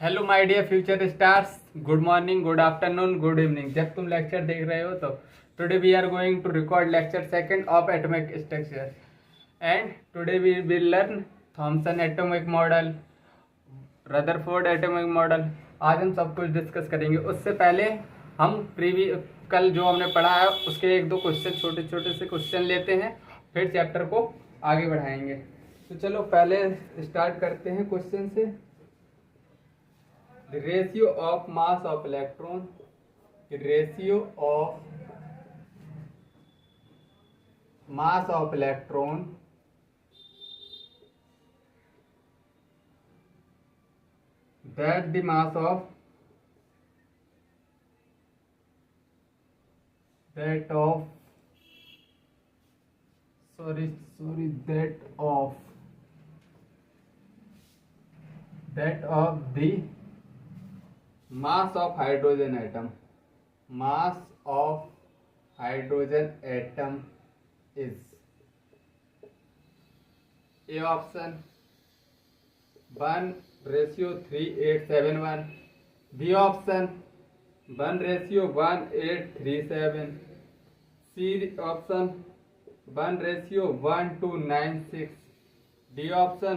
Hello my dear future stars, good morning, good afternoon, good evening. जब तुम lecture देख रहे हो तो today we are going to record lecture second of atomic structure and today we will learn Thomson atomic model, Rutherford atomic model. आज हम सब कुछ डिस्कस करेंगे। उससे पहले हम कल जो हमने पढ़ा है उसके एक दो क्वेश्चन, छोटे छोटे से क्वेश्चन लेते हैं, फिर चैप्टर को आगे बढ़ाएंगे। तो चलो पहले स्टार्ट करते हैं क्वेश्चन से। The ratio of mass of electron, the ratio of mass of electron that the mass of that of sorry that of the mass of hydrogen atom, mass of hydrogen atom is A option 1:3871, B option 1:1837, C option 1:1296, D option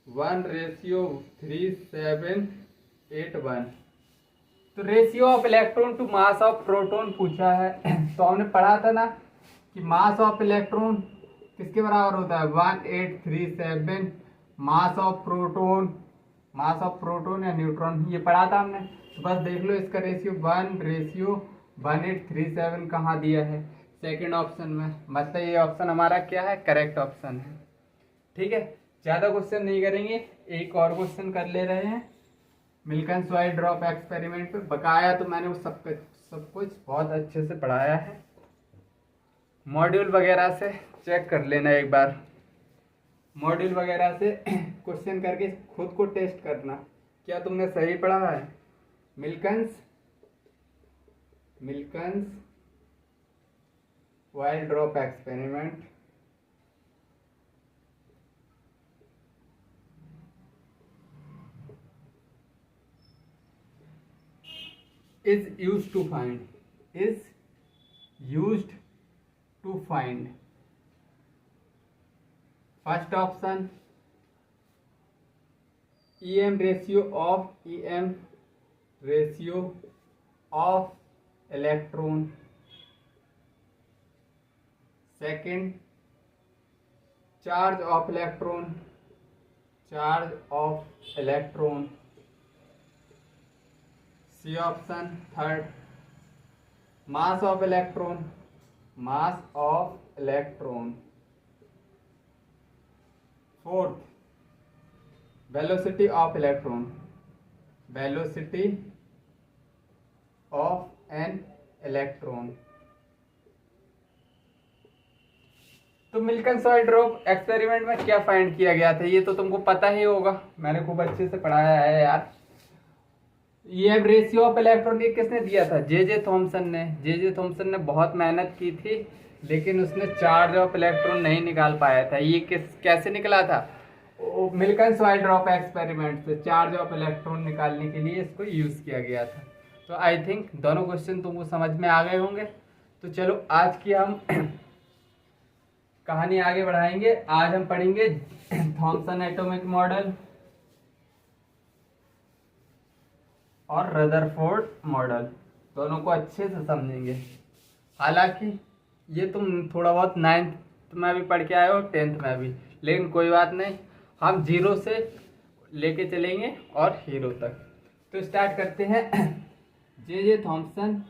1:3781। तो ratio of electron to mass of proton पूछा है। तो हमने पढ़ा था ना कि mass of electron किसके बराबर होता है, 1837। मास ऑफ प्रोटॉन या न्यूट्रॉन, ये पढ़ा था हमने। तो बस देख लो इसका रेशियो 1:1837 कहाँ दिया है, सेकंड ऑप्शन में। मतलब ये ऑप्शन हमारा क्या है, करेक्ट ऑप्शन है। ठीक है, ज़्यादा क्वेश्चन नहीं करेंगे, एक और क्वेश्चन कर ले रहे हैं मिल्कन्स वाइट ड्रॉप एक्सपेरिमेंट पे। बकाया तो मैंने वो सब कुछ बहुत अच्छे से पढ़ाया है, मॉड्यूल वगैरह से चेक कर लेना एक बार। मॉड्यूल वगैरह से क्वेश्चन करके खुद को टेस्ट करना क्या तुमने सही पढ़ा है। Millikan's white drop experiment is used to find first option EM ratio of electron, second charge of electron, C option third mass of electron, fourth velocity of an electron। तो मिल्कन्स वाइट ड्रॉप एक्सपेरिमेंट में क्या find किया गया था ये तो तुमको पता ही होगा, मैंने खूब अच्छे से पढ़ाया है यार। ये रेशियो ऑफ इलेक्ट्रॉन ये किसने दिया था, जे थॉमसन ने बहुत मेहनत की थी, लेकिन उसने चार्ज ऑफ इलेक्ट्रॉन नहीं निकाल पाया था। ये कैसे निकला था, मिल्कन्स वाइट ड्रॉप एक्सपेरिमेंट से चार्ज ऑफ इलेक्ट्रॉन निकालने के लिए इसको यूज किया गया था। तो आई थिंक दोनों क्वेश्चन तुमको समझ में आ गए होंगे। तो चलो आज की हम कहानी आगे बढ़ाएंगे। आज हम पढ़ेंगे थॉमसन एटॉमिक मॉडल और रदरफोर्ड मॉडल, दोनों को अच्छे से समझेंगे। हालांकि ये तुम थोड़ा बहुत 9th में भी पढ़ के आए हो, 10th में भी, लेकिन कोई बात नहीं, हम 0 से लेके चलेंगे और हीरो तक। तो स्टार्ट करते हैं। J Thomson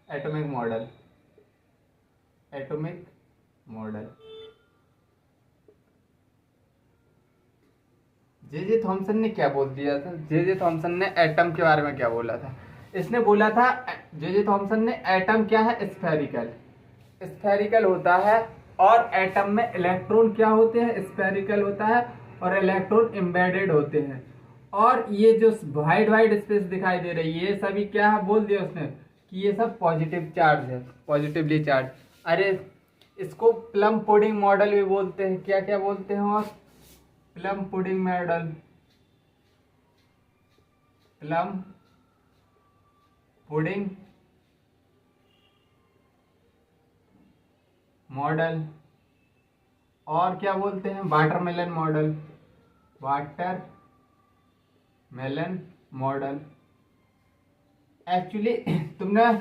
atomic model. J Thomson ने क्या बोल दिया था, जे थॉमसन ने एटम के बारे में क्या बोला था। इसने बोला था, जे थॉमसन ने, एटम क्या है, स्फेरिकल होता है, और एटम में इलेक्ट्रॉन क्या होते हैं, स्फेरिकल होता है, और इलेक्ट्रॉन एम्बेडेड होते हैं। और ये जो वाइड स्पेस दिखाई दे रही है, ये सभी क्या है, बोल दिया उसने कि ये सब पॉजिटिव चार्ज है, पॉजिटिवली चार्ज। अरे इसको प्लम पुडिंग मॉडल भी बोलते हैं। क्या क्या बोलते हैं? और plum pudding model, plum pudding model. और क्या बोलते हैं? Watermelon model, water melon model. Actually तुमने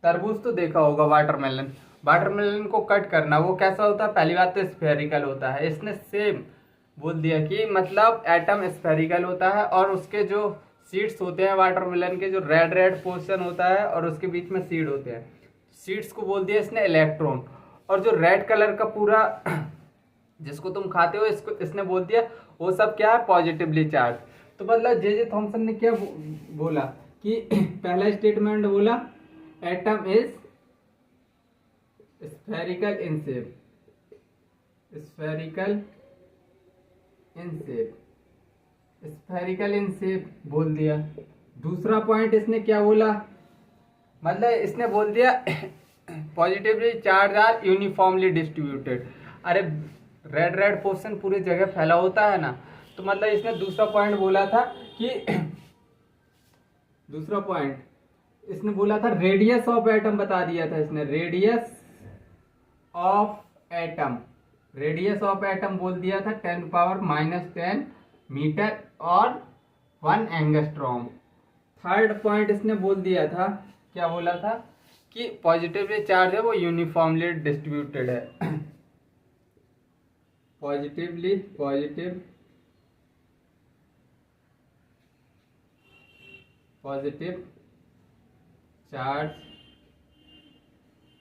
तरबूज तो देखा होगा, वाटरमेलन। वाटरमेलन को कट करना वो कैसा होता है? पहली बात तो स्फेरिकल होता है। इसने सेम बोल दिया कि मतलब एटम स्फेरिकल होता है और उसके जो सीड्स होते हैं वाटरमेलन के, जो रेड रेड पोर्शन होता है और उसके बीच में सीड होते हैं, सीड्स को बोल दिया इसने इलेक्ट्रॉन। और जो रेड कलर का पूरा जिसको तुम खाते हो, इसको इसने बोल दिया वो सब क्या है? Positively charge. तो मतलब जे थॉमसन ने क्या बोला कि पहला स्टेटमेंट बोला atom is spherical in shape, spherical in shape, spherical in shape बोल दिया। दूसरा पॉइंट इसने क्या बोला? मतलब इसने बोल दिया positively charge are uniformly distributed. अरे रेड रेड पोर्शन पूरी जगह फैला होता है ना, तो मतलब इसने दूसरा पॉइंट बोला था कि दूसरा पॉइंट इसने बोला था रेडियस ऑफ एटम बता दिया था इसने, radius of atom, radius of atom बोल दिया था 10⁻⁻10 मीटर और 1 एंगस्ट्रॉम। थर्ड पॉइंट इसने बोल दिया था, क्या बोला था? कि पॉजिटिवली चार्ज है वो यूनिफॉर्मली डिस्ट्रीब्यूटेड है। Positive charge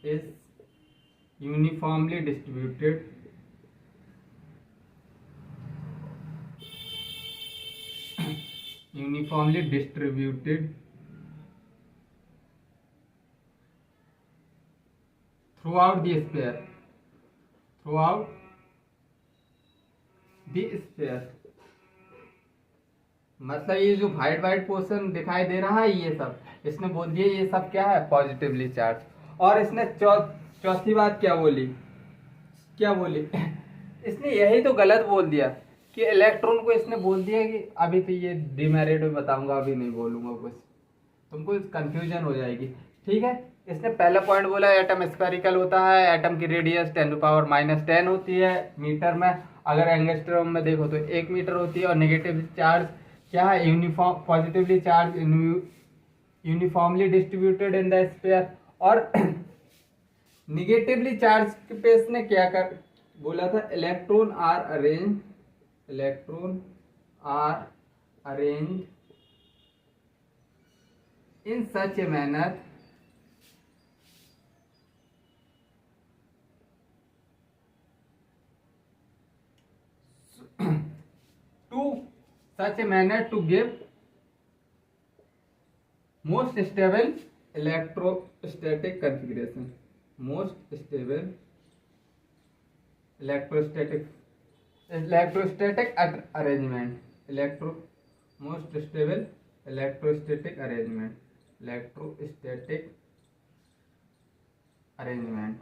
is uniformly distributed throughout the sphere, मतलब ये जो वाइट वाइट पोर्शन दिखाई दे रहा है, ये सब इसने बोल दिया ये सब क्या है? Positively charge. और इसने चौथी बात क्या बोली? इसने यही तो गलत बोल दिया कि इलेक्ट्रॉन को इसने बोल दिया कि अभी तो ये डिमेरिट में बताऊंगा, अभी नहीं बोलूंगा कुछ, तुमको कंफ्यूजन हो जाएगी। ठीक है, इसने पहला पॉइंट बोला एटम स्फेरिकल होता है, एटम की रेडियस 10⁻⁻10 होती है मीटर में, अगर एंगस्ट्रॉम में देखो तो 1 मीटर होती है। और नेगेटिव चार्ज क्या है? Uniform, positively charge uniformly distributed in the sphere. और निगेटिवली चार्ज पे इसने क्या कर बोला था? Electron are arrange in such a manner to give most stable electrostatic configuration, most stable electrostatic arrangement, most stable electrostatic arrangement।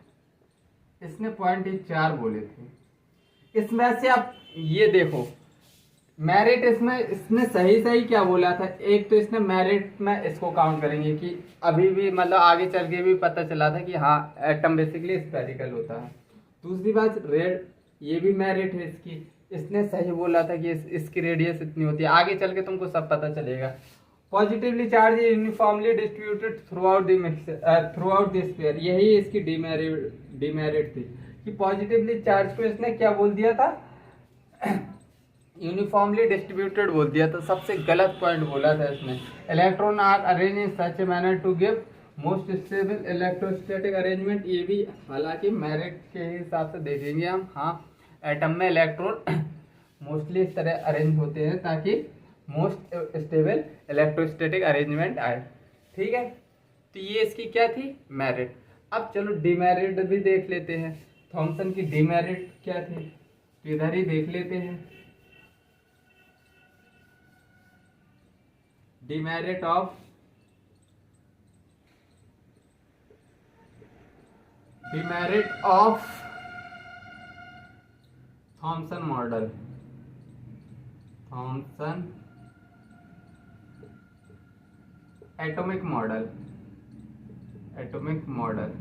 इसने point 4 बोले थे। इसमें से आप ये देखो, मेरिट इसमें इसने सही क्या बोला था? एक तो इसने मेरिट में इसको काउंट करेंगे कि अभी भी मतलब आगे चल के भी पता चला था कि हाँ एटम बेसिकली स्फेरिकल होता है। दूसरी बात रेड, ये भी मेरिट है इसकी, इसने सही बोला था कि इसकी रेडियस इतनी होती है, आगे चल के तुमको सब पता चलेगा। Positively charge uniformly distributed throughout the sphere, यही इसकी डिमेरिट थी कि पॉजिटिवली चार्ज को इसने क्या बोल दिया था? यूनिफॉर्मली डिस्ट्रीब्यूटेड बोल दिया। तो सबसे गलत पॉइंट बोला था इसने। Electron are arrange in such a manner to give most stable electrostatic arrangement, ये भी हालांकि मेरिट के हिसाब से देखेंगे हम। हाँ, एटम में इलेक्ट्रॉन मोस्टली इस तरह अरेंज होते हैं ताकि मोस्ट स्टेबल इलेक्ट्रोस्टैटिक अरेंजमेंट आए। ठीक है, तो ये इसकी क्या थी? मेरिट। अब चलो डिमेरिट भी देख लेते हैं। थॉमसन की डिमेरिट क्या थी? तो इधर ही देख लेते हैं। Demerit of Thomson model, Thomson atomic model, atomic model.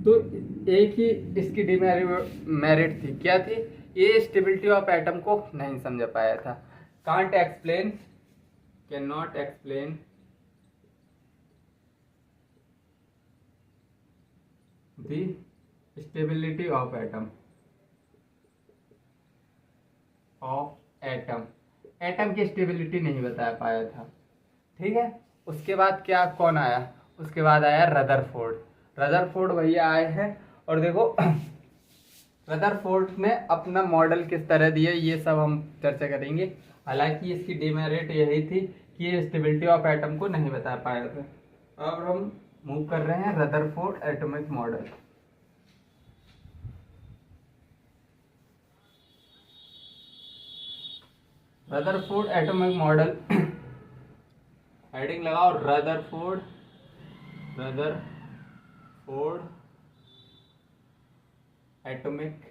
तो एक ही इसकी डिमेरिट थी, क्या थी? ये स्टेबिलिटी ऑफ एटम को नहीं समझ पाया था। Can't explain, can not explain the stability of atom, atom की स्टेबिलिटी नहीं बता पाया था। ठीक है, उसके बाद क्या कौन आया? उसके बाद आया रदरफोर्ड। रदरफोर्ड भैया आए हैं और देखो रदरफोर्ड ने अपना मॉडल किस तरह दिया ये सब हम चर्चा करेंगे। हालांकि इसकी डिमेरिट यही थी कि ये स्टेबिलिटी ऑफ एटम को नहीं बता पाया था। अब हम मूव कर रहे हैं Rutherford atomic model. Rutherford atomic model, heading लगाओ रदरफोर्ड, रदरफोर्ड एटॉमिक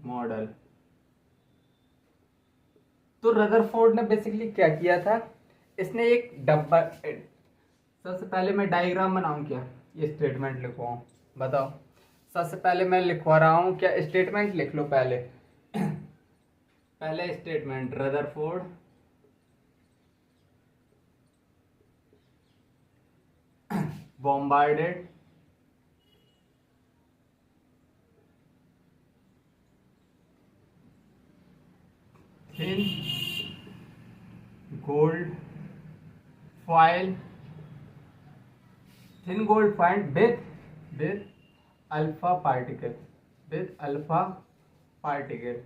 मॉडल। तो रदरफोर्ड ने बेसिकली क्या किया था? इसने एक डब्बा, सबसे पहले मैं डायग्राम बनाऊं क्या ये स्टेटमेंट लिखवाऊं? बताओ। सबसे पहले मैं लिखवा रहा हूं क्या? स्टेटमेंट लिख लो पहले। पहले statement, Rutherford bombarded thin gold foil, thin gold foil with alpha particle, with alpha particle।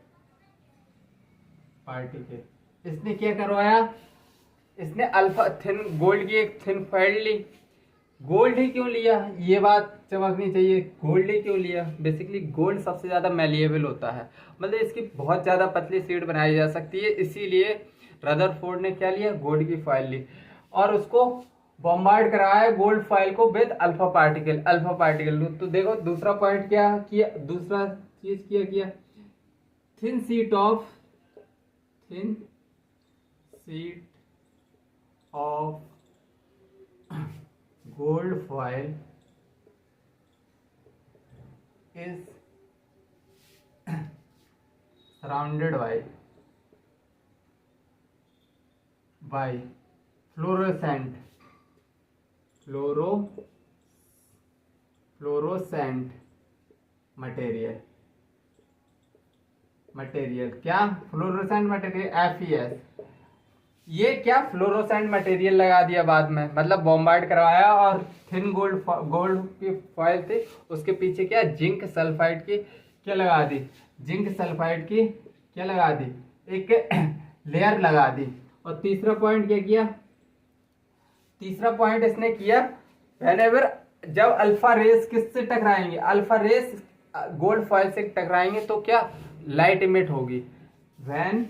इसने क्या करवाया? इसने अल्फा थिन गोल्ड की एक थिन फॉइल ली। गोल्ड ही क्यों लिया? ये बात समझनी चाहिए। गोल्ड ही क्यों लिया? बेसिकली गोल्ड सबसे ज्यादा मैलिएबल होता है, मतलब इसकी बहुत ज्यादा पतली शीट बनाई जा सकती है, इसीलिए रदरफोर्ड ने क्या लिया? गोल्ड की फॉइल ली और उसको बॉम्बार्ड कराया गोल्ड फॉइल को विद अल्फा पार्टिकल। तो देखो दूसरा पॉइंट क्या किया? दूसरा चीज किया thin sheet of gold foil is surrounded by fluorescent material, क्या? Fluorescent material, FES। ये क्या? फ्लोरोसेंट मटेरियल लगा दिया बाद में, मतलब बॉम्बार्ड करवाया और थिन गोल्ड की फॉइल थी, उसके पीछे क्या? जिंक सल्फाइड की क्या लगा दी? एक लेयर लगा दी। और तीसरा पॉइंट क्या किया? तीसरा पॉइंट इसने किया व्हेनेवर जब अल्फा रेस किससे टकराएंगे? अल्फा रेस गोल्ड फॉइल से टकराएंगे तो क्या? लाइट इमिट होगी। When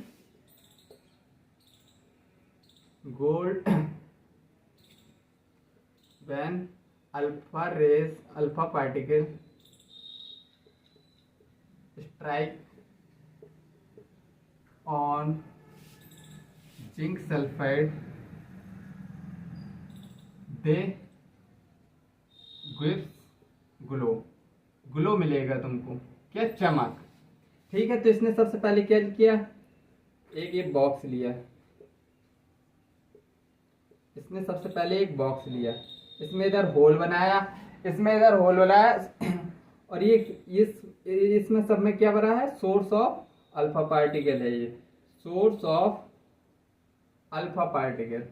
alpha particle strike on zinc sulfide, they gives glow मिलेगा तुमको, क्या? चमक। ठीक है, तो इसने सबसे पहले क्या किया? एक ये बॉक्स लिया, इसमें इधर होल बनाया, और ये इसमें सब में क्या बना है? सोर्स ऑफ अल्फा पार्टिकल है, ये सोर्स ऑफ अल्फा पार्टिकल।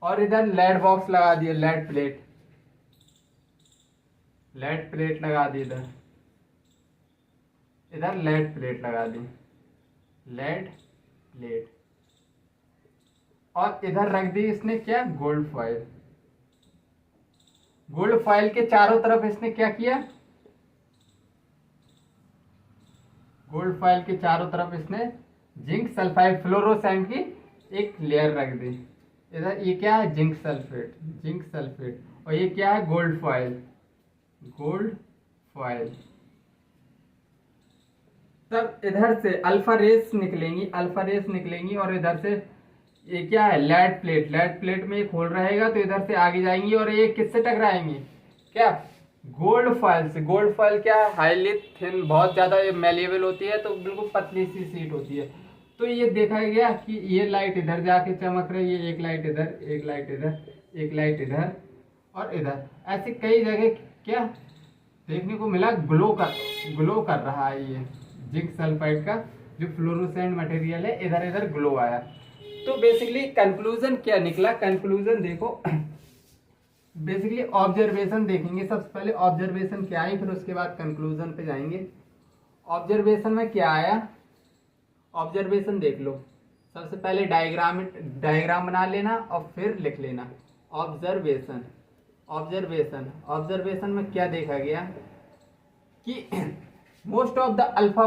और इधर लेड बॉक्स लगा दिया, लेड प्लेट लगा दी, इधर लेड प्लेट लगा दी, लेड प्लेट। और इधर रख दी इसने क्या? गोल्ड फॉइल के चारों तरफ इसने क्या किया? गोल्ड फॉइल के चारों तरफ इसने जिंक सल्फाइड फ्लोरोसेंट की एक लेयर रख दी। इधर ये क्या है? जिंक सल्फेट, और ये क्या है? Gold gold foil. तब इधर से अल्फा रेस निकलेंगी, अल्फा रेस निकलेंगी और इधर से ये क्या है, लेड प्लेट, लेड प्लेट में एक होल रहेगा तो इधर से आगे जाएंगी और ये किससे टकराएंगी, क्या, गोल्ड फॉयल से। गोल्ड फॉयल क्या है, हाईली थिन, बहुत ज्यादा मेलेबल होती है, तो बिल्कुल पतली सी शीट होती है। तो ये देखा गया कि ये लाइट इधर जाके चमक रही है, एक लाइट इधर, एक लाइट इधर, एक लाइट इधर और इधर, ऐसे कई जगह क्या देखने को मिला, ग्लो कर रहा है ये जिंक सल्फाइड का जो फ्लोरोसेंट मटेरियल है, इधर इधर ग्लो आया। तो बेसिकली कंक्लूजन क्या निकला, कंक्लूजन देखो, बेसिकली ऑब्जर्वेशन देखेंगे। सबसे पहले ऑब्जर्वेशन क्या आई, फिर उसके बाद कंक्लूजन पे जाएंगे। ऑब्जर्वेशन में क्या आया, ऑब्जर्वेशन देख लो। सबसे पहले डायग्राम बना लेना और फिर लिख लेना ऑब्जर्वेशन। ऑब्जर्वेशन में क्या देखा गया कि most of the alpha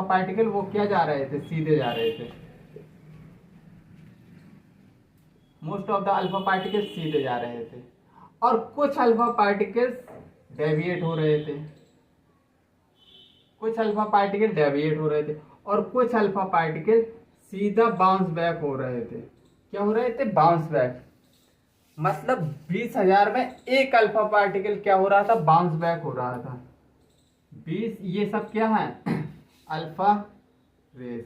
particle वो क्या जा रहे थे, सीधे जा रहे थे। Most of the alpha particles सीधे जा रहे थे और कुछ अल्फा पार्टिकल्स डेविएट हो रहे थे, कुछ अल्फा पार्टिकल डेविएट हो रहे थे और कुछ अल्फा पार्टिकल सीधा बाउंस बैक हो रहे थे। क्या हो रहे थे, बाउंस बैक। मतलब 20,000 में एक अल्फा पार्टिकल क्या हो रहा था, बाउंस बैक हो रहा था। 20, ये सब क्या है, अल्फा रेस,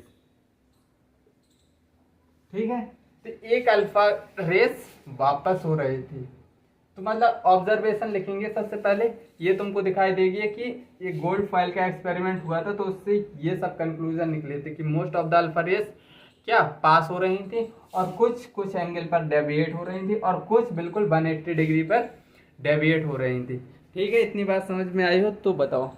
ठीक है। तो एक अल्फा रेस वापस हो रही थी। तो मतलब ऑब्जर्वेशन लिखेंगे सबसे पहले, ये तुमको दिखाई देगी कि ये गोल्ड फॉयल का एक्सपेरिमेंट हुआ था, तो उससे ये सब कंक्लूजन निकले थे कि most of the alpha rays क्या पास हो रही थी और कुछ एंगल पर डेविएट हो रही थी और कुछ बिल्कुल 180 डिग्री पर डेविएट हो रही थी। ठीक है, इतनी बात समझ में आई हो तो बताओ।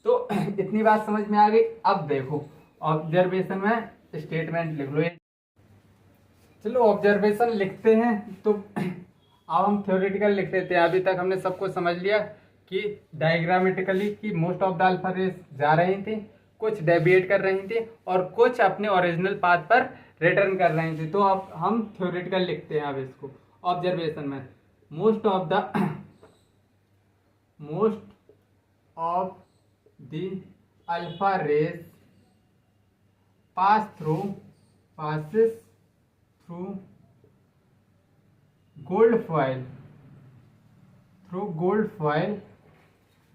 तो इतनी बात समझ में आ गई। अब देखो ऑब्जर्वेशन में स्टेटमेंट लिख लो। चलो ऑब्जर्वेशन लिखते हैं, तो अब हम थ्योरेटिकल लिख लेते हैं। अभी तक हमने सबको समझ लिया कि डायग्रामेटिकली कि most of the alpha rays जा रही थी, कुछ डेविएट कर रही थी और कुछ अपने ओरिजिनल पाथ पर रिटर्न कर रही थी। तो अब हम थ्योरेटिकल लिखते हैं। अब इसको ऑब्जर्वेशन में most of the alpha rays passes through gold foil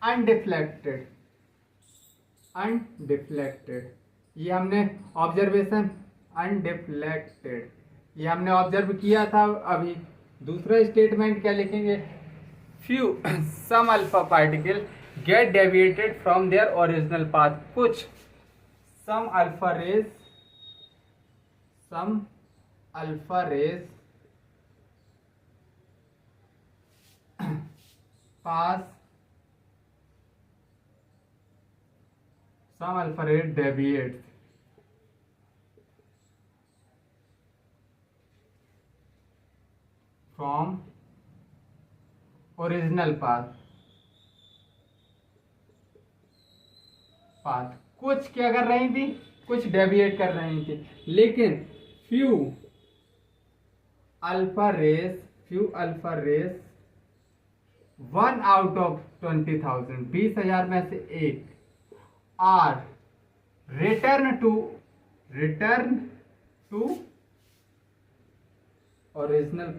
undeflected। ये हमने ऑब्जर्वेशन अनडिफ्लेक्टेड, ये हमने ऑब्जर्व किया था। अभी दूसरा स्टेटमेंट क्या लिखेंगे, few some alpha particle get deviated from their original path. कुछ some alpha rays pass, some alpha ray deviates from original path। कुछ क्या कर रही थी, कुछ डेविएट कर रही थी, लेकिन few alpha rays 1 out of 20,000, 20,000 में से एक, are return to original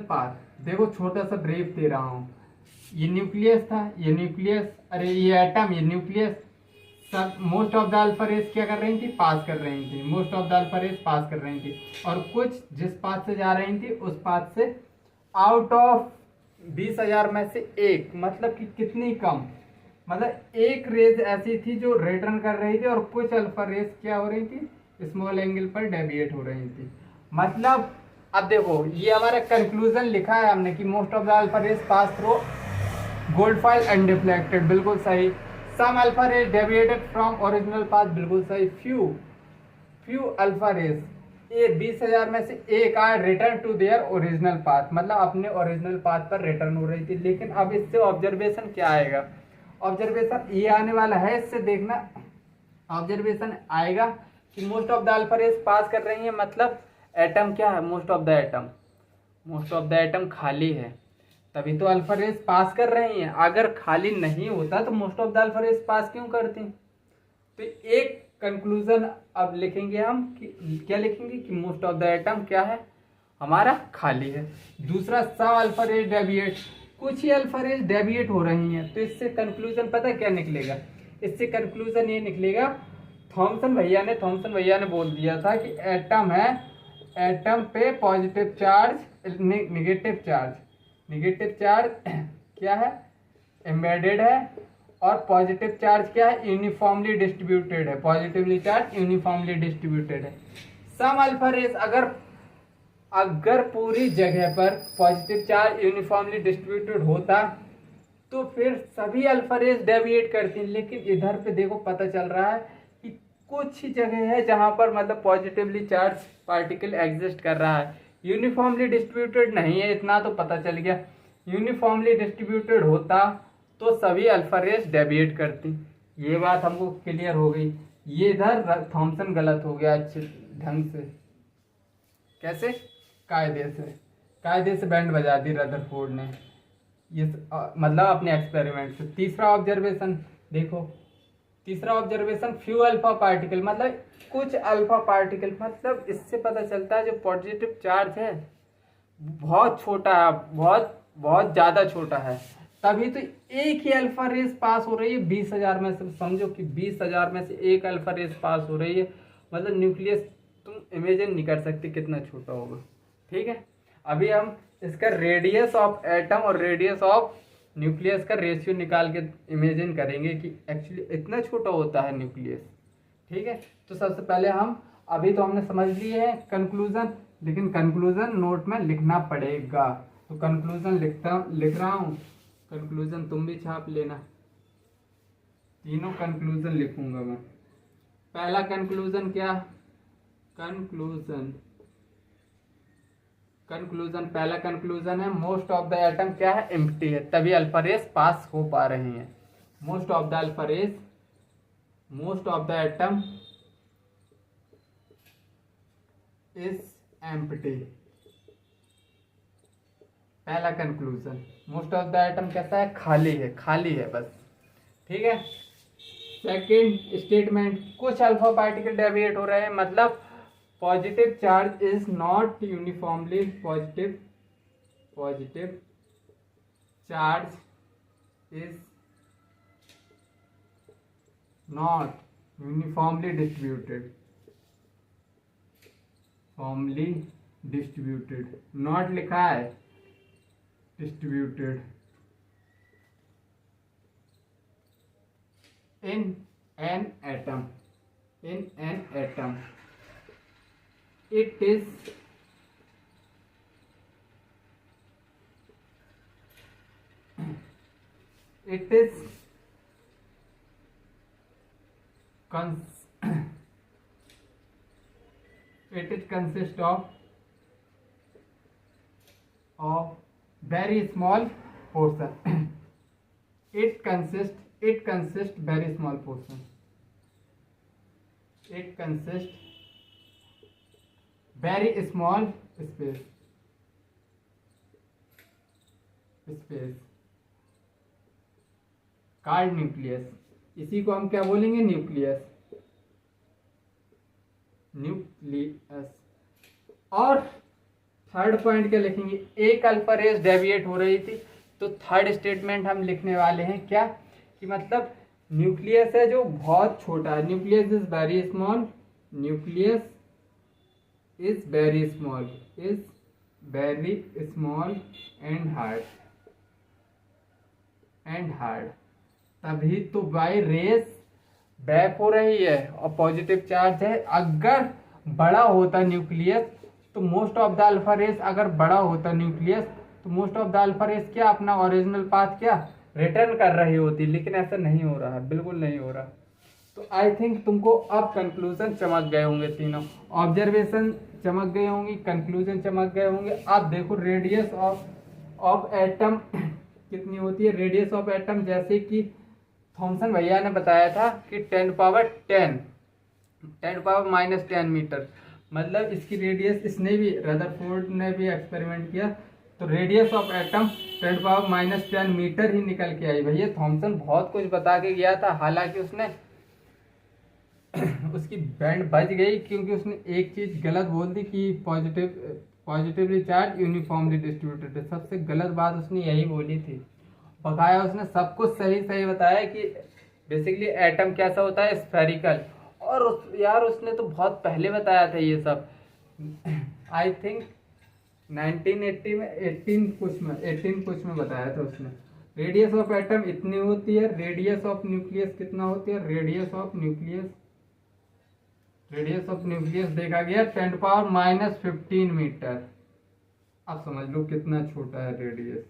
path. देखो छोटा सा ब्रीफ दे रहा हूं, ये न्यूक्लियस था, ये न्यूक्लियस, अरे ये एटम, ये न्यूक्लियस। सब most of the alpha rays क्या कर रही थी, पास कर रही थी, most of the alpha rays pass कर रही थी और कुछ जिस पाथ से जा रही थी उस पाथ से आउट ऑफ 20,000 में से एक, मतलब कि कितनी कम, मतलब एक रेस ऐसी थी जो रिटर्न कर रही थी और कुछ अल्फा रेस क्या हो रही थी, स्मॉल एंगल पर डेविएट हो रही थी। मतलब अब देखो ये हमारा कंक्लूजन लिखा है हमने कि most of the alpha rays pass through gold foil undeflected, बिल्कुल सही। Some alpha rays deviated from original path, बिल्कुल सही। फ्यू अल्फा रेस, ये 20,000 में से एक आए return to their original path, मतलब अपने ओरिजिनल पाथ पर रिटर्न हो रही थी। लेकिन अब इससे ऑब्जर्वेशन क्या आएगा, ऑब्जर्वेशन ये आने वाला है, इससे देखना ऑब्जर्वेशन आएगा कि most of the alpha rays pass कर रही है, मतलब एटम क्या है, मोस्ट ऑफ द एटम खाली है, तभी तो अल्फा रेज पास कर रही हैं। अगर खाली नहीं होता तो most of the alpha rays pass क्यों करती? तो एक कंक्लूजन अब लिखेंगे हम कि क्या लिखेंगे कि मोस्ट ऑफ द एटम क्या है हमारा, खाली है। दूसरा, सम अल्फा रेज डेविएट, कुछ ही अल्फा रेज डेविएट हो रही हैं, तो इससे कंक्लूजन पता क्या निकलेगा? इससे कंक्लूजन ये निकलेगा, थॉमसन भैया ने बोल दिया था कि एटम है, एटम पे पॉजिटिव चार्ज निगेटिव चार्ज क्या है, एम्बेडेड है, और पॉजिटिव चार्ज क्या है, यूनिफॉर्मली डिस्ट्रीब्यूटेड है, पॉजिटिवली चार्ज यूनिफॉर्मली डिस्ट्रीब्यूटेड है। सम अल्फा रेज, अगर पूरी जगह पर पॉजिटिव चार्ज यूनिफॉर्मली डिस्ट्रीब्यूटेड होता तो फिर सभी अल्फा रेज डेविएट करती हैं, लेकिन इधर पे देखो पता चल रहा है कि कुछ ही जगह है जहां पर मतलब पॉजिटिवली चार्ज पार्टिकल एग्जिस्ट कर रहा है, यूनिफॉर्मली डिस्ट्रीब्यूटेड नहीं है, इतना तो पता चल गया। यूनिफॉर्मली डिस्ट्रीब्यूटेड होता तो सभी अल्फा रेज डेविएट करती, ये बात हमको क्लियर हो गई। ये इधर थॉमसन गलत हो गया अच्छे ढंग से, कैसे, कायदे से बैंड बजा दी रदरफोर्ड ने, ये मतलब अपने एक्सपेरिमेंट से। तीसरा ऑब्जर्वेशन देखो, फ्यू अल्फा पार्टिकल, मतलब कुछ अल्फा पार्टिकल, मतलब इससे पता चलता है जो पॉजिटिव चार्ज है बहुत छोटा है, बहुत ज्यादा छोटा है, तभी तो एक ही अल्फा रेस पास हो रही है 20,000 में से। समझो कि 20,000 में से एक अल्फा रेस पास हो रही है, मतलब न्यूक्लियस तुम इमेजिन नहीं कर सकते कितना छोटा होगा। ठीक है, अभी हम इसका रेडियस ऑफ एटम और रेडियस ऑफ न्यूक्लियस का रेशियो निकाल के इमेजिन करेंगे कि एक्चुअली इतना छोटा होता है न्यूक्लियस। ठीक है, तो सबसे पहले हम, अभी तो हमने समझ लिए है कंक्लूजन, लेकिन कंक्लूजन नोट में लिखना पड़ेगा, तो कंक्लूजन लिख रहा हूँ। कंक्लूजन तुम भी छाप लेना, तीनों कंक्लूजन लिखूंगा मैं। पहला कंक्लूजन क्या, पहला कंक्लूजन है मोस्ट ऑफ द एटम क्या है, एम्प्टी है, तभी अल्फा रेस पास हो पा रही हैं। Most of the atom is empty, पहला conclusion. Most of the atom कैसा है, खाली है बस। ठीक है, सेकेंड स्टेटमेंट, कुछ अल्फा पार्टिकल डेविएट हो रहे हैं, मतलब positive charge is not uniformly positive charge is not uniformly distributed, not लिखा है, distributed in an atom, it is consist of very small portion. it consists very small portion. It consists very small space called nucleus. इसी को हम क्या बोलेंगे, nucleus. और third point क्या लिखेंगे, एक अल्फा रेस डेविएट हो रही थी, तो थर्ड स्टेटमेंट हम लिखने वाले हैं क्या, कि मतलब न्यूक्लियस है जो बहुत छोटा है, nucleus is very small, and hard, तभी तो बाई रेस बैक हो रही है और पॉजिटिव चार्ज है। अगर बड़ा होता न्यूक्लियस तो most of the alpha rays, अगर बड़ा होता न्यूक्लियस तो most of the alpha rays क्या अपना ओरिजिनल पाथ क्या रिटर्न कर रही होती, लेकिन ऐसा नहीं हो रहा है, बिल्कुल नहीं हो रहा। तो आई थिंक तुमको अब कंक्लूजन चमक गए होंगे, तीनों ऑब्जर्वेशन चमक गए होंगी, कंक्लूजन चमक गए होंगे। अब देखो रेडियस ऑफ एटम कितनी होती है, रेडियस ऑफ एटम जैसे कि थॉमसन भैया ने बताया था कि 10 पावर 10 10⁻10 मीटर। मतलब इसकी रेडियस, इसने भी, रदरफोर्ड ने भी एक्सपेरिमेंट किया, तो रेडियस ऑफ एटम 10⁻10 मीटर ही निकल के आई। भैया थॉमसन बहुत कुछ बता के गया था, हालांकि उसने उसकी बैंड बच गई क्योंकि उसने एक चीज गलत बोल दी कि पॉजिटिवली चार्ज यूनिफॉर्मली डिस्ट्रीब्यूटेड है। सबसे गलत बात उसने यही बोली थी। बकाया उसने सब कुछ सही सही बताया कि बेसिकली एटम कैसा होता है, स्फेरिकल। और यार उसने तो बहुत पहले बताया था ये सब, आई थिंक 1980 में, 18 कुछ में बताया था उसने। रेडियस ऑफ एटम इतनी होती है, रेडियस ऑफ न्यूक्लियस कितना होती है, रेडियस ऑफ न्यूक्लियस देखा गया 10⁻15 मीटर। अब समझ लो कितना छोटा है रेडियस।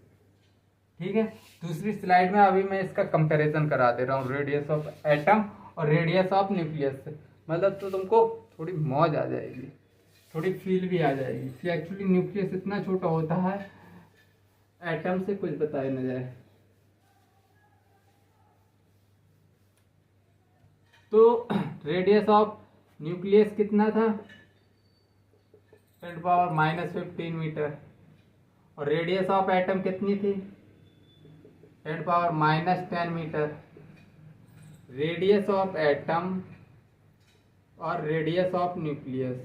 ठीक है, दूसरी स्लाइड में अभी मैं इसका कंपैरिजन करा दे रहा हूँ रेडियस ऑफ एटम और रेडियस ऑफ न्यूक्लियस से। मतलब तो तुमको थोड़ी मौज आ जाएगी, थोड़ी फील भी आ जाएगी कि एक्चुअली न्यूक्लियस इतना छोटा होता है, एटम से कुछ बताया न जाए। तो रेडियस ऑफ न्यूक्लियस कितना था, 10⁻15 मीटर। और रेडियस ऑफ एटम कितनी थी, 10⁻10 मीटर। रेडियस ऑफ एटम और radius of nucleus,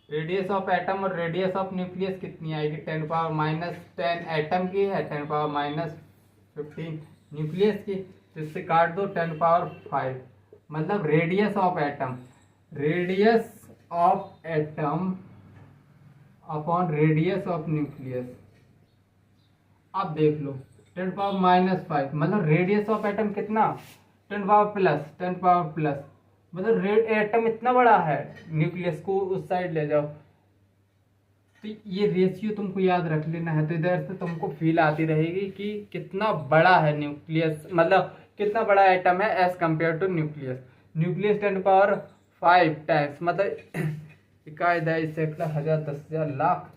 radius of atom और रेडियस ऑफ न्यूक्लियस कितनी आएगी, 10⁻10 एटम की है, 10⁻15 न्यूक्लियस की, जिससे काट दो 10⁻5। मतलब radius of atom upon radius of nucleus. अब देख लो 10⁻5, मतलब रेडियस ऑफ एटम कितना, 10⁻+, मतलब एटम इतना बड़ा है, न्यूक्लियस को उस साइड ले जाओ। तो ये रेशियो तुमको याद रख लेना है, तो इधर से तुमको फील आती रहेगी कि कितना बड़ा है न्यूक्लियस, मतलब कितना बड़ा एटम है as compare to nucleus. Nucleus 10⁻5 times, मतलब इकायदा, सैकड़ा, हजार, 10,000, लाख,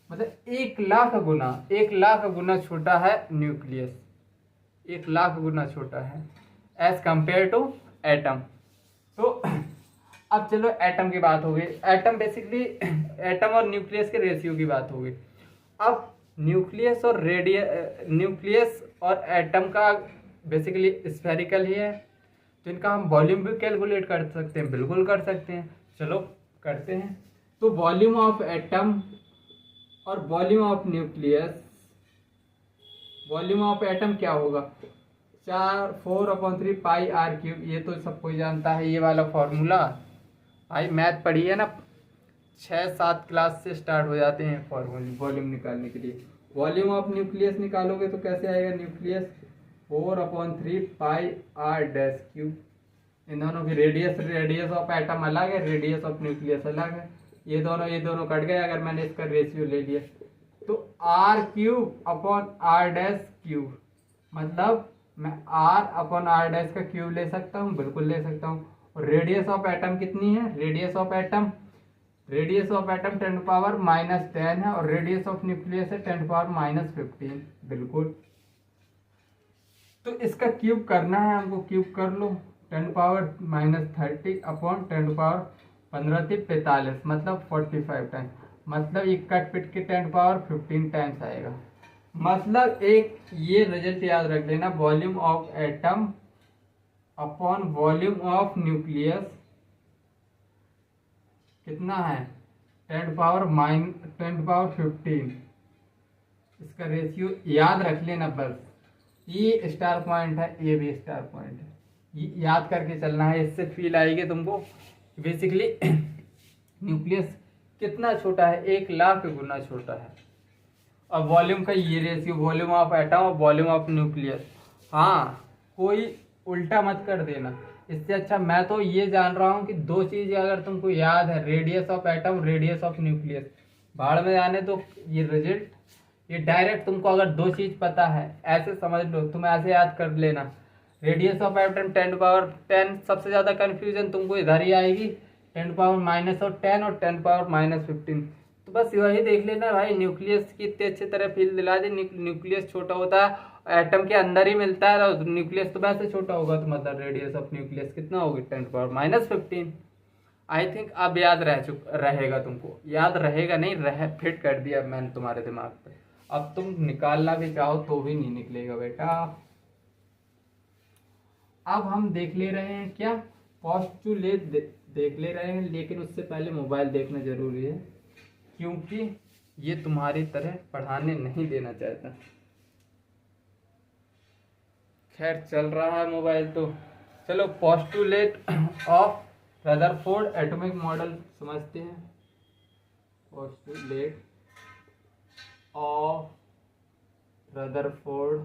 मतलब 1,00,000 गुना छोटा है न्यूक्लियस, 1,00,000 गुना छोटा है एज कंपेयर टू एटम। तो अब चलो एटम की बात हो गई, एटम बेसिकली एटम और न्यूक्लियस के रेशियो की बात हो गई। अब न्यूक्लियस और एटम का बेसिकली स्फेरिकल ही है, तो इनका हम वॉल्यूम भी कैलकुलेट कर सकते हैं, बिल्कुल कर सकते हैं। चलो करते हैं। तो वॉल्यूम ऑफ एटम और volume of nucleus, volume of atom क्या होगा, 4/3 पाई r³। ये तो सब कोई जानता है, ये वाला फॉर्मूला भाई मैथ पढ़ी है ना, 6-7 क्लास से स्टार्ट हो जाते हैं फॉर्मूले वॉल्यूम निकालने के लिए। वॉल्यूम ऑफ न्यूक्लियस निकालोगे तो कैसे आएगा, न्यूक्लियस 4/3 पाई r³। इन दोनों की रेडियस ऑफ एटम अलग है, रेडियस ऑफ न्यूक्लियस अलग है। ये दोनों कट गए अगर मैंने इसका रेशियो ले लिया तो r³/r³। मतलब मैं r/r' का क्यूब ले सकता हूँ, बिल्कुल ले सकता हूँ। और रेडियस ऑफ एटम कितनी है, रेडियस ऑफ एटम 10⁻10 है, और रेडियस ऑफ न्यूक्लियस है 10⁻15, बिल्कुल। तो इसका क्यूब करना है हमको, क्यूब कर लो, 10⁻30/10⁻15 मतलब 45 टाइम्स, मतलब ये कट पिट के 10⁻15 टाइम्स आएगा। मतलब एक ये रिजल्ट याद रख लेना, volume of atom upon volume of nucleus कितना है, 10⁻15। इसका रेशियो याद रख लेना बस। ये स्टार पॉइंट है, ये भी स्टार पॉइंट है, ये याद करके चलना है। इससे फील आएगी तुमको बेसिकली न्यूक्लियस कितना छोटा है, 1,00,000 गुना छोटा है। और वॉल्यूम का ये रेशियो, वॉल्यूम ऑफ एटम और वॉल्यूम ऑफ न्यूक्लियस। हाँ, कोई उल्टा मत कर देना। इससे अच्छा मैं तो ये जान रहा हूँ कि 2 चीजें अगर तुमको याद है, radius of atom, radius of nucleus, भाड़ में जाने तो ये रिजल्ट, ये डायरेक्ट तुमको अगर 2 चीज पता है, ऐसे समझ लो, तुम ऐसे याद कर लेना। रेडियस ऑफ एटम 10⁻10, सबसे ज्यादा कंफ्यूजन तुमको इधर ही आएगी, 10⁻−10 और 10⁻15। तो बस वही देख लेना भाई, न्यूक्लियस की इतने अच्छी तरह फील दिला दी। न्यूक्लियस छोटा होता है एटम के अंदर ही मिलता है, तो न्यूक्लियस तो वैसे छोटा होगा, तो मतलब रेडियस ऑफ न्यूक्लियस कितना होगी 10⁻⁻15। आई थिंक अब याद रहेगा तुमको, याद रहेगा नहीं, फिट कर दिया मैंने तुम्हारे दिमाग पे। अब तुम निकालना भी चाहो तो भी नहीं निकलेगा बेटा। अब हम देख ले रहे हैं क्या, पोस्टुलेट देख ले रहे हैं, लेकिन उससे पहले मोबाइल देखना जरूरी है, क्योंकि ये तुम्हारी तरह पढ़ाने नहीं देना चाहता। खैर चल रहा है मोबाइल तो। चलो, postulate of Rutherford atomic model समझते हैं। Postulate of Rutherford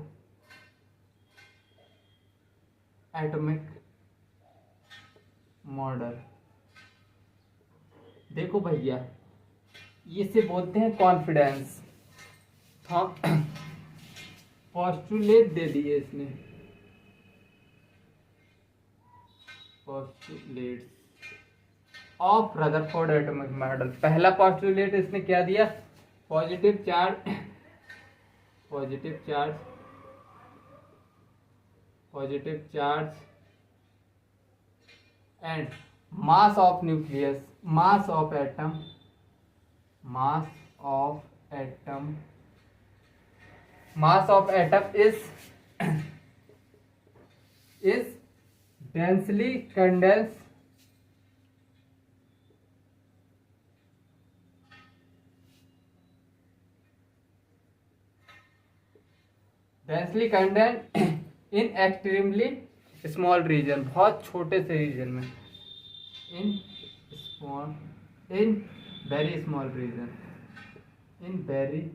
atomic model. देखो भैया, इसे बोलते हैं कॉन्फिडेंस। पोस्टुलेट दे दिए इसने, postulate of Rutherford atomic model. पहला पोस्टुलेट इसने क्या दिया, positive charge, positive charge, positive charge and mass of nucleus, mass of atom, mass of atom, mass of atom is densely condensed, densely condensed in extremely small region, बहुत छोटे से reason में, in very small region, in very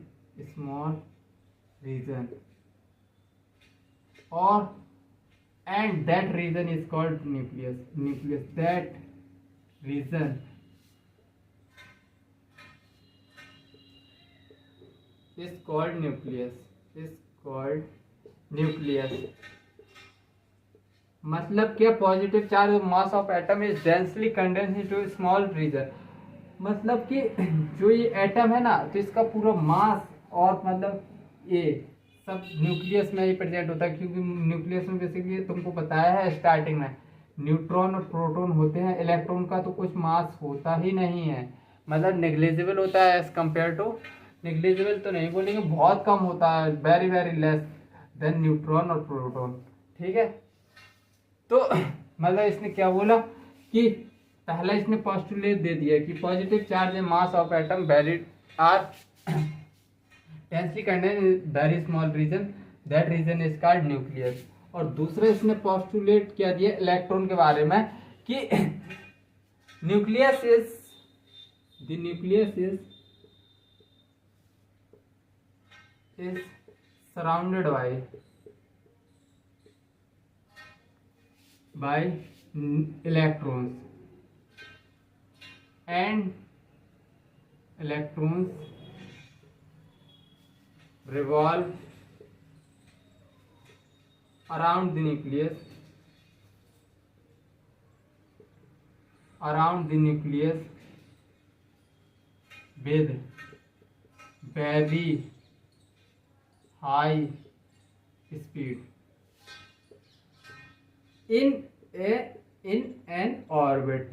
small region, or and that region is called nucleus, that region is called nucleus, मतलब क्या, positive charge mass of atom is densely condensed into small region, मतलब कि जो ये atom है ना, तो इसका पूरा मास और मतलब ये सब न्यूक्लियस में ही प्रेजेंट होता है, क्योंकि न्यूक्लियस में बेसिकली तुमको बताया है स्टार्टिंग में, न्यूट्रॉन और प्रोटॉन होते हैं, इलेक्ट्रॉन का तो कुछ मास होता ही नहीं है, मतलब नेग्लिजिबल होता है एज कम्पेयर टू, नेग्लिजिबल तो नहीं बोलेंगे, बहुत कम होता है, very very less than neutron और प्रोटॉन। ठीक है, तो मतलब इसने क्या बोला कि पहला इसने पोस्टुलेट दे दिया कि positive charge mass of atom very are densely contained in very small region, that region is called nucleus। और दूसरा इसने पोस्टुलेट क्या दिया इलेक्ट्रॉन के बारे में कि nucleus is the nucleus is surrounded by electrons, and electrons revolve around the nucleus, with very high speed in an orbit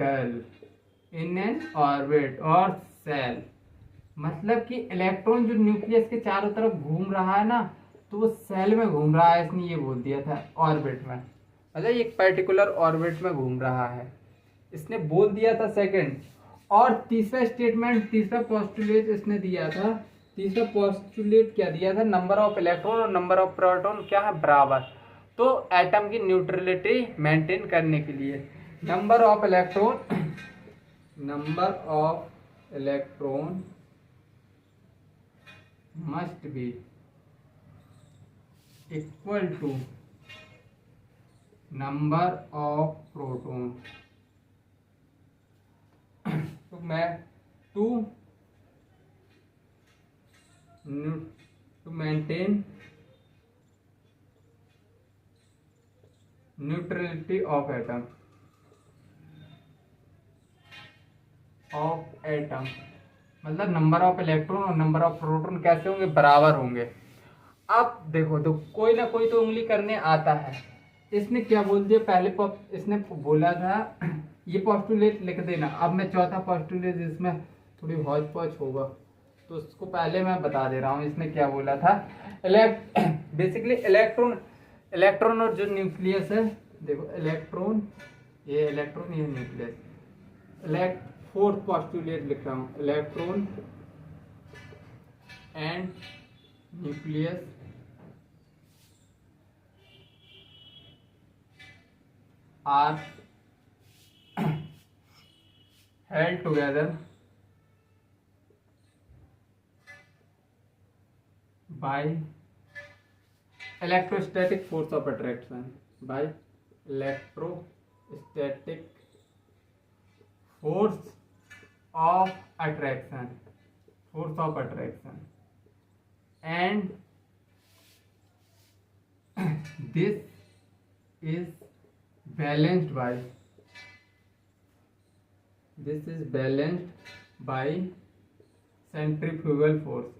or cell। मतलब कि इलेक्ट्रॉन जो न्यूक्लियस के चारों तरफ घूम रहा है ना, तो वो सेल में घूम रहा है, इसने ये बोल दिया था ऑर्बिट में, मतलब एक पर्टिकुलर ऑर्बिट में घूम रहा है, इसने बोल दिया था सेकंड। और तीसरा स्टेटमेंट, तीसरा पोस्टुलेट इसने दिया था, तीसरा पोस्टुलेट क्या दिया था, नंबर ऑफ इलेक्ट्रॉन और नंबर ऑफ प्रोटॉन क्या है, बराबर। तो एटम की न्यूट्रलिटी मेंटेन करने के लिए number of electron must be equal to number of proton। तो मैं to maintain neutrality of atom मतलब नंबर ऑफ इलेक्ट्रॉन और नंबर ऑफ प्रोटॉन कैसे होंगे, बराबर होंगे। अब देखो तो कोई ना कोई तो उंगली करने आता है। इसने क्या बोल दिया पहले इसने बोला था ये पोस्टुलेट लिख देना। अब मैं चौथा पोस्टुलेट जिसमें थोड़ी हौच पौच होगा तो उसको पहले मैं बता दे रहा हूँ। इसने क्या बोला था, बेसिकली इलेक्ट्रॉन और जो न्यूक्लियस है, देखो इलेक्ट्रॉन, ये इलेक्ट्रॉन, ये न्यूक्लियस। फोर्थ पोस्टुलेट लिख रहा हूँ, electron and nucleus are held together by electrostatic force of attraction, by electrostatic force of attraction, and this is balanced by centrifugal force,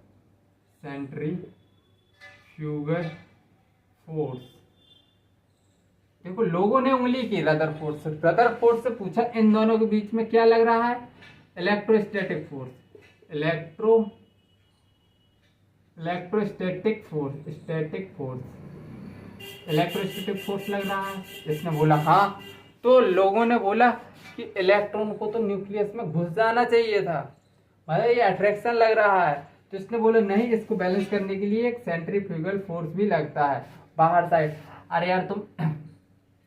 देखो लोगों ने उंगली की रदरफोर्ड से पूछा इन दोनों के बीच में क्या लग रहा है, इलेक्ट्रोस्टैटिक फोर्स लग रहा है। इसने बोला हाँ, तो लोगों ने बोला कि इलेक्ट्रॉन को तो न्यूक्लियस में घुस जाना चाहिए था, मतलब ये अट्रैक्शन लग रहा है। तो इसने बोला नहीं, इसको बैलेंस करने के लिए एक सेंट्रीफ्यूगल फोर्स भी लगता है बाहर साइड। अरे यार तुम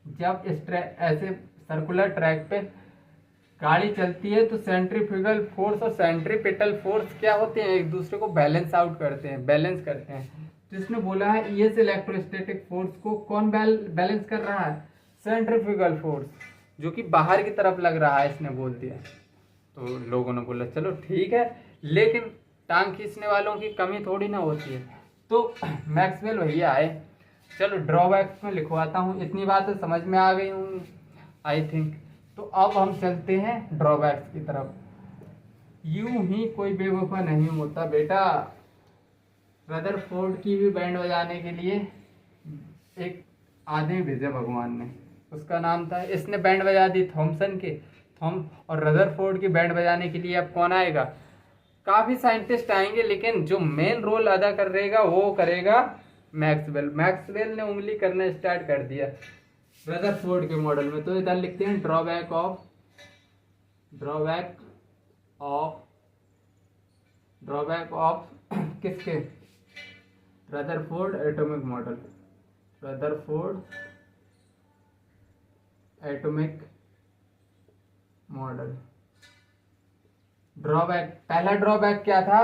जब इस ऐसे सर्कुलर ट्रैक पे गाड़ी चलती है तो सेंट्रीफ्यूगल फोर्स और सेंट्रीपिटल फोर्स क्या होते हैं, एक दूसरे को बैलेंस करते हैं। तो इसने बोला है ये इलेक्ट्रोस्टैटिक फोर्स को कौन बैलेंस कर रहा है, सेंट्रीफ्यूगल फोर्स, जो कि बाहर की तरफ लग रहा है, इसने बोल दिया। तो लोगों ने बोला चलो ठीक है, लेकिन टांग खींचने वालों की कमी थोड़ी ना होती है। तो मैक्सवेल भैया आए, चलो ड्रॉबैक्स में लिखवाता हूँ, इतनी बातें समझ में आ गई हूँ आई थिंक। तो अब हम चलते हैं ड्रॉबैक्स की तरफ। यूं ही कोई बेवफा नहीं होता बेटा। रदरफोर्ड की भी बैंड बजाने के लिए एक आदमी भेजा भगवान ने, उसका नाम था, इसने बैंड बजा दी थॉमसन के, और रदरफोर्ड की बैंड बजाने के लिए अब कौन आएगा, काफी साइंटिस्ट आएंगे, लेकिन जो मेन रोल अदा करेगा वो करेगा मैक्सवेल ने उंगली करना स्टार्ट कर दिया रदरफोर्ड के मॉडल में। तो इधर लिखते हैं ड्रॉबैक ऑफ किसके, रदरफोर्ड एटॉमिक मॉडल। ड्रॉबैक, पहला ड्रॉबैक क्या था,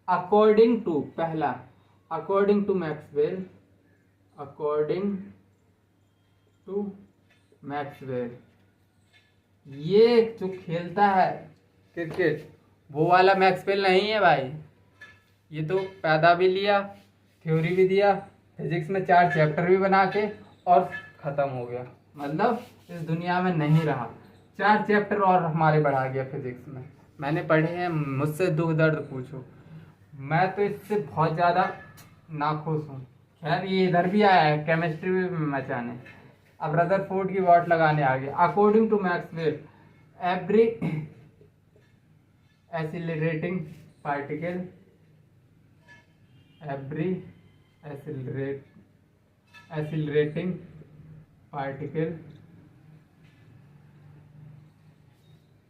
अकॉर्डिंग टू मैक्सवेल, ये जो खेलता है क्रिकेट वो वाला मैक्सवेल नहीं है भाई। ये तो पैदा भी लिया, थ्योरी भी दिया, फिजिक्स में 4 चैप्टर भी बना के और खत्म हो गया, मतलब इस दुनिया में नहीं रहा। 4 चैप्टर और हमारे बढ़ा गया फिजिक्स में, मैंने पढ़े हैं, मुझसे दुख दर्द पूछो, मैं तो इससे बहुत ज़्यादा नाखुश हूँ। खैर ये इधर भी आया है केमिस्ट्री भी मचाने, अब रदरफोर्ड की वॉट लगाने आ गए। According to Maxwell every accelerating particle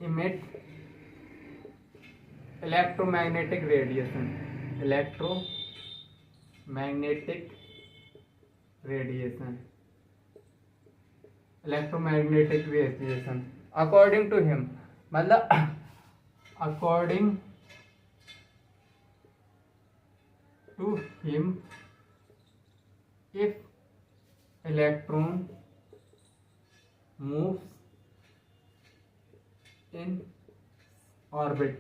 emit electromagnetic radiation, according to him, मतलब according to him if electron moves in orbit,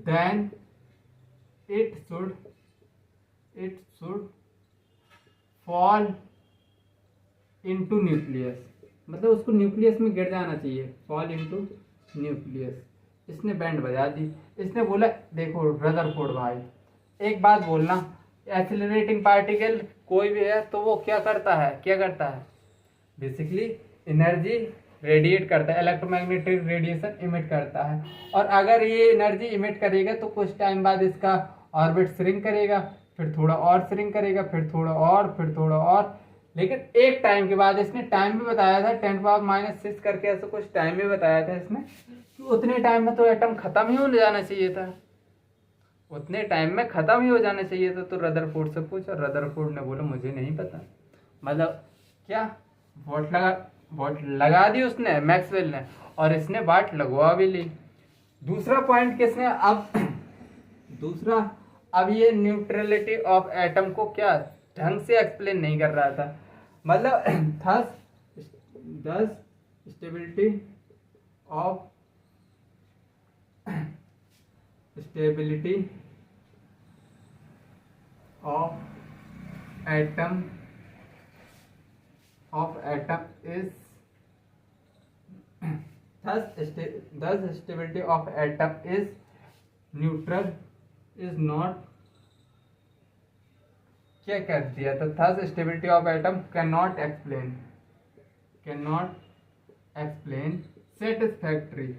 then it should fall into nucleus, मतलब उसको न्यूक्लियस में गिर जाना चाहिए, fall into nucleus। इसने बैंड बजा दी। इसने बोला देखो रदरफोर्ड भाई, एक बात बोलना, एक्सिलरेटिंग पार्टिकल कोई भी है तो वो क्या करता है बेसिकली एनर्जी रेडिएट करता है, इलेक्ट्रोमैग्नेटिक रेडिएशन इमिट करता है। और अगर ये एनर्जी इमिट करेगा तो कुछ टाइम बाद इसका ऑर्बिट श्रिंक करेगा, फिर थोड़ा और श्रिंक करेगा, फिर थोड़ा और, फिर थोड़ा और, लेकिन एक टाइम के बाद इसने टाइम भी बताया था 10⁻⁶ करके, ऐसा कुछ टाइम भी बताया था इसमें कि उतने टाइम में तो एटम खत्म ही हो जाना चाहिए था, उतने टाइम में खत्म ही हो जाना चाहिए था। तो रदरफोर्ड से पूछा, रदरफोर्ड ने बोला मुझे नहीं पता, मतलब क्या वोट लगा दी उसने मैक्सवेल ने, और इसने बाट लगवा भी ली। दूसरा पॉइंट किसने अब ये न्यूट्रलिटी ऑफ एटम को क्या ढंग से एक्सप्लेन नहीं कर रहा था, मतलब thus stability of atom is thus stability of atom is neutral is not, क्या कर दिया था, thus stability of atom cannot explain satisfactory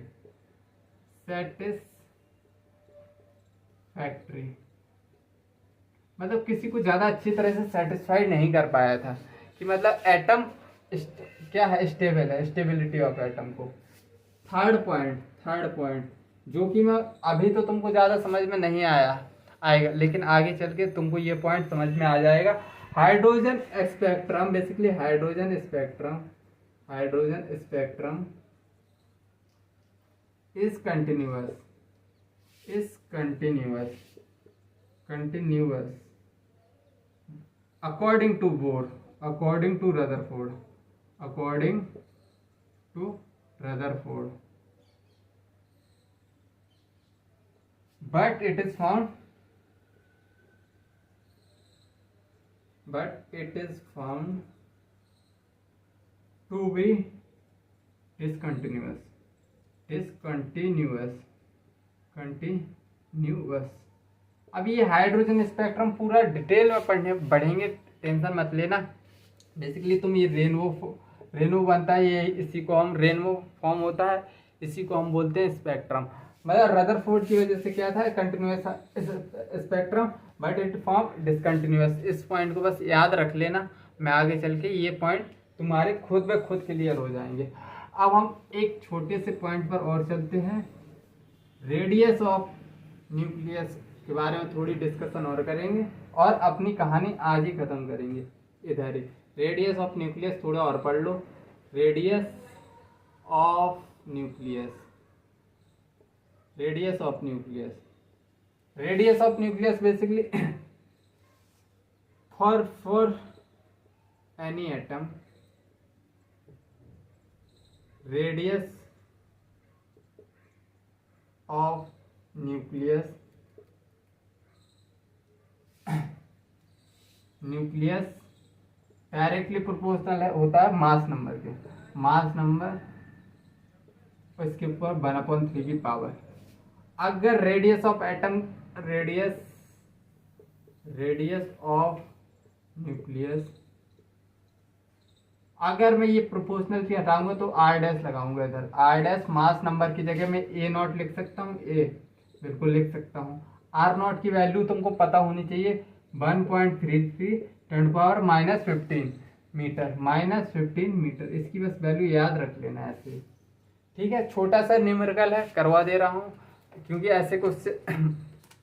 मतलब किसी को ज्यादा अच्छी तरह से सेटिस्फाइड नहीं कर पाया था कि मतलब एटम क्या है, स्टेबल है, स्टेबिलिटी ऑफ एटम को। थर्ड पॉइंट जो कि मैं अभी तो तुमको ज्यादा समझ में नहीं आएगा, लेकिन आगे चल के तुमको ये पॉइंट समझ में आ जाएगा। Hydrogen spectrum, basically hydrogen spectrum is continuous according to Rutherford, but it is found to be discontinuous. अब ये हाइड्रोजन स्पेक्ट्रम पूरा डिटेल में बढ़ेंगे, टेंशन मत लेना। बेसिकली तुम ये रेनबो बनता है, ये इसी को हम रेनबो फॉर्म होता है, इसी को हम बोलते हैं स्पेक्ट्रम। मतलब रदरफोर्ड की वजह से क्या था, continuous spectrum, but it form discontinuous. इस पॉइंट को बस याद रख लेना, मैं आगे चल के ये पॉइंट तुम्हारे खुद ब खुद क्लियर हो जाएंगे। अब हम एक छोटे से पॉइंट पर और चलते हैं, रेडियस ऑफ न्यूक्लियस के बारे में थोड़ी डिस्कशन और करेंगे और अपनी कहानी आज ही खत्म करेंगे। इधर ही रेडियस ऑफ न्यूक्लियस थोड़ा और पढ़ लो। Radius of nucleus basically for any atom, radius of nucleus directly proportional होता है मास नंबर के, इसके ऊपर 1/3 की पावर। अगर रेडियस ऑफ न्यूक्लियस अगर मैं ये प्रोपोर्शनल की हटाऊंगा तो r डैश लगाऊंगा इधर, r डैश मास नंबर की जगह मैं a0 लिख सकता हूँ, बिल्कुल लिख सकता हूँ। r0 की वैल्यू तुमको पता होनी चाहिए 1.33 10⁻⁻15 मीटर, इसकी बस वैल्यू याद रख लेना ऐसे, ठीक है। छोटा सा न्यूमेरिकल है, करवा दे रहा हूँ क्योंकि ऐसे क्वेश्चन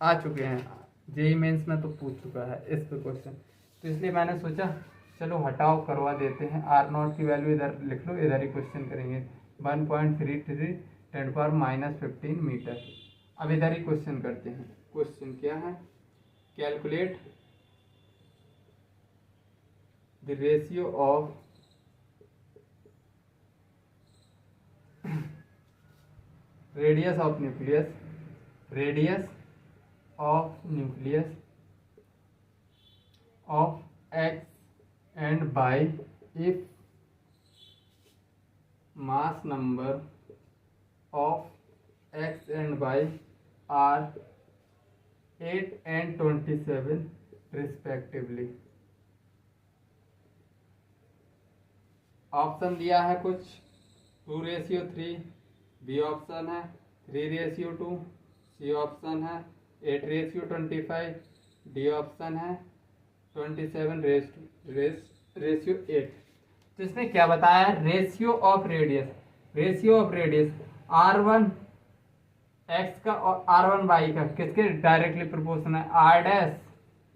आ चुके हैं, जेईई मेंस में तो पूछ चुका है इस पे क्वेश्चन, तो इसलिए मैंने सोचा चलो हटाओ करवा देते हैं। r0 की वैल्यू इधर लिख लो, इधर ही क्वेश्चन करेंगे 1.33 10⁻⁻15 मीटर। अब इधर ही क्वेश्चन करते हैं। क्वेश्चन क्या है, calculate the ratio of radius of nucleus of x and by if mass number of x and y are 8 and 27 respectively. Option दिया है कुछ 2:3, बी ऑप्शन है 3:2, सी ऑप्शन है 8:25, डी ऑप्शन है 27:8। तो इसने क्या बताया है? Ratio of radius, R1 x का और R1 वाई का किसके डायरेक्टली प्रोपोर्शनल है? R डैश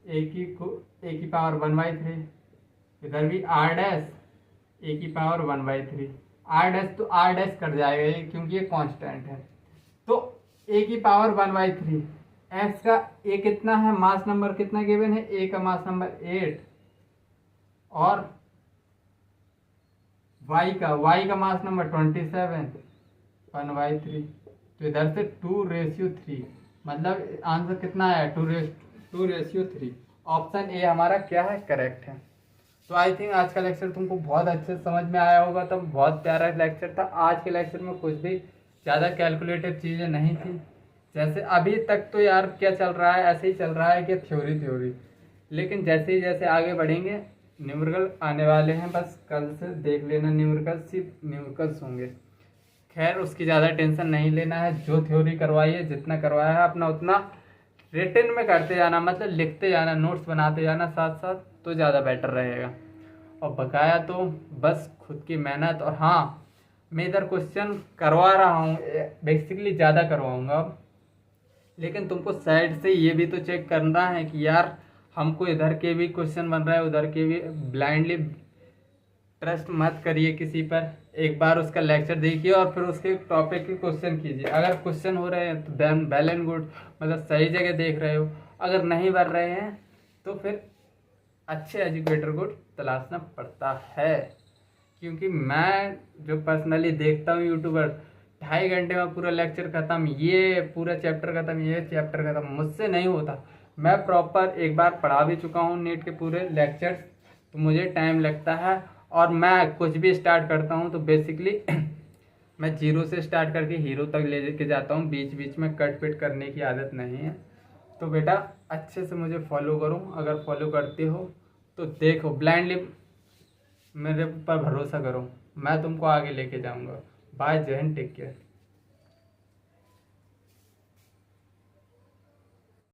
ए की पावर 1/3, इधर भी R डैश ए की पावर 1/3। R डैश तो R डैश कट जाएगा ये, क्योंकि ये कांस्टेंट है। तो ए की पावर 1/3, एक्स का ए कितना है, मास नंबर कितना गिवन है? ए का मास नंबर 8, और वाई का मास नंबर 27, 1/3। तो इधर से 2:3, मतलब आंसर कितना आया? 2:3। ऑप्शन ए हमारा क्या है? करेक्ट है। तो आई थिंक आज का लेक्चर तुमको बहुत अच्छे से समझ में आया होगा। तो बहुत प्यारा लेक्चर था। आज के लेक्चर में कुछ भी ज़्यादा कैलकुलेटिव चीज़ें नहीं थी। जैसे अभी तक तो यार क्या चल रहा है, ऐसे ही चल रहा है कि थ्योरी, लेकिन जैसे ही जैसे आगे बढ़ेंगे न्यूमेरिकल आने वाले हैं। बस कल से देख लेना, न्यूमेरिकल सिर्फ न्यूमेरिकल्स होंगे। खैर उसकी ज़्यादा टेंशन नहीं लेना है। जो थ्योरी करवाई है, जितना करवाया है, अपना उतना रिटन में करते जाना, मतलब लिखते जाना, नोट्स बनाते जाना साथ साथ, तो ज़्यादा बेटर रहेगा। और बकाया तो बस खुद की मेहनत। और हाँ, मैं इधर क्वेश्चन करवा रहा हूँ, बेसिकली ज़्यादा करवाऊँगा, लेकिन तुमको साइड से ये भी तो चेक करना है कि यार हमको इधर के भी क्वेश्चन बन रहा है, उधर के भी। ब्लाइंडली ट्रस्ट मत करिए किसी पर। एक बार उसका लेक्चर देखिए और फिर उसके टॉपिक के क्वेश्चन कीजिए। अगर क्वेश्चन हो रहे हैं तो देन वेल एंड गुड, मतलब सही जगह देख रहे हो। अगर नहीं बन रहे हैं तो फिर अच्छे एजुकेटर को तलाशना पड़ता है। क्योंकि मैं जो पर्सनली देखता हूँ यूट्यूबर, 2.5 घंटे में पूरा लेक्चर खत्म, ये पूरा चैप्टर खत्म, ये चैप्टर खत्म, मुझसे नहीं होता। मैं प्रॉपर एक बार पढ़ा भी चुका हूँ नीट के पूरे लेक्चर्स, तो मुझे टाइम लगता है। और मैं कुछ भी स्टार्ट करता हूँ तो बेसिकली मैं 0 से स्टार्ट करके हीरो तक ले के जाता हूँ। बीच बीच में कट पिट करने की आदत नहीं है। तो बेटा अच्छे से मुझे फॉलो करो। अगर फॉलो करते हो तो देखो, ब्लाइंडली मेरे पर भरोसा करो, मैं तुमको आगे लेके जाऊँगा। बाय, जय हिंद, टेक केयर।